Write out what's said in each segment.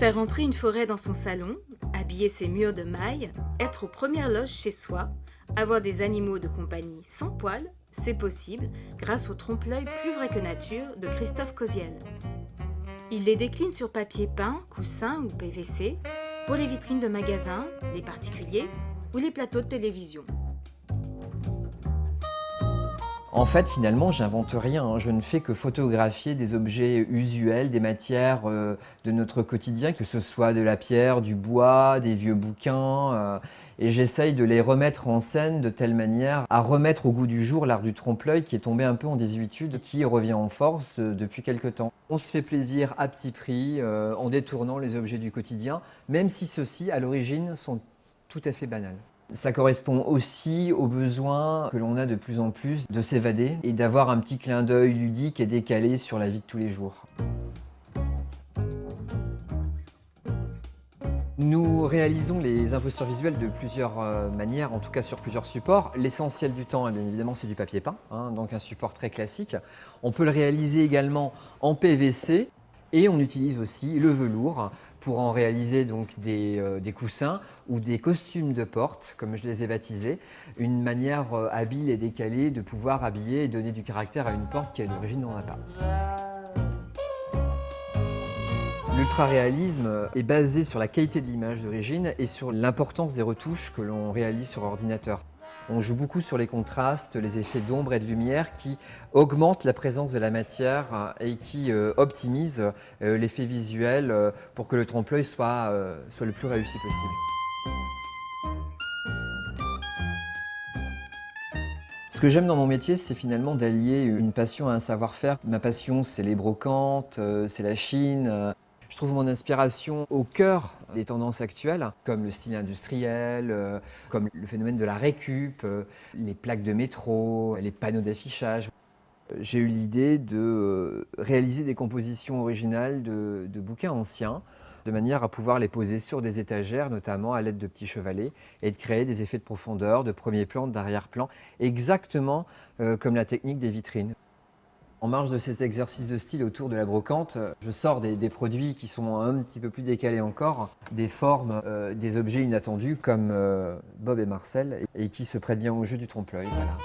Faire entrer une forêt dans son salon, habiller ses murs de mailles, être aux premières loges chez soi, avoir des animaux de compagnie sans poils, c'est possible grâce au trompe-l'œil plus vrai que nature de Christophe Koziel. Il les décline sur papier peint, coussin ou PVC pour les vitrines de magasins, les particuliers ou les plateaux de télévision. En fait, finalement, j'invente rien, hein. Je ne fais que photographier des objets usuels, des matières de notre quotidien, que ce soit de la pierre, du bois, des vieux bouquins, et j'essaye de les remettre en scène de telle manière à remettre au goût du jour l'art du trompe-l'œil qui est tombé un peu en désuétude et qui revient en force depuis quelque temps. On se fait plaisir à petit prix en détournant les objets du quotidien, même si ceux-ci, à l'origine, sont tout à fait banals. Ça correspond aussi au besoin que l'on a de plus en plus de s'évader et d'avoir un petit clin d'œil ludique et décalé sur la vie de tous les jours. Nous réalisons les imposteurs visuels de plusieurs manières, en tout cas sur plusieurs supports. L'essentiel du temps, bien évidemment, c'est du papier peint, hein, donc un support très classique. On peut le réaliser également en PVC et on utilise aussi le velours pour en réaliser donc des coussins ou des costumes de porte, comme je les ai baptisés. Une manière habile et décalée de pouvoir habiller et donner du caractère à une porte qui à l'origine n'en a pas. L'ultra-réalisme est basé sur la qualité de l'image d'origine et sur l'importance des retouches que l'on réalise sur ordinateur. On joue beaucoup sur les contrastes, les effets d'ombre et de lumière qui augmentent la présence de la matière et qui optimisent l'effet visuel pour que le trompe-l'œil soit le plus réussi possible. Ce que j'aime dans mon métier, c'est finalement d'allier une passion à un savoir-faire. Ma passion, c'est les brocantes, c'est la Chine. Je trouve mon inspiration au cœur des tendances actuelles, comme le style industriel, comme le phénomène de la récup, les plaques de métro, les panneaux d'affichage. J'ai eu l'idée de réaliser des compositions originales de bouquins anciens, de manière à pouvoir les poser sur des étagères, notamment à l'aide de petits chevalets, et de créer des effets de profondeur, de premier plan, d'arrière-plan, exactement comme la technique des vitrines. En marge de cet exercice de style autour de la brocante, je sors des produits qui sont un petit peu plus décalés encore, des formes, des objets inattendus comme Bob et Marcel et qui se prêtent bien au jeu du trompe-l'œil. Voilà.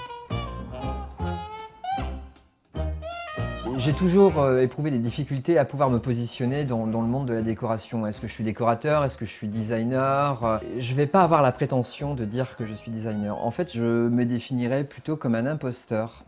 J'ai toujours éprouvé des difficultés à pouvoir me positionner dans le monde de la décoration. Est-ce que je suis décorateur? Est-ce que je suis designer? Je ne vais pas avoir la prétention de dire que je suis designer. En fait, je me définirais plutôt comme un imposteur.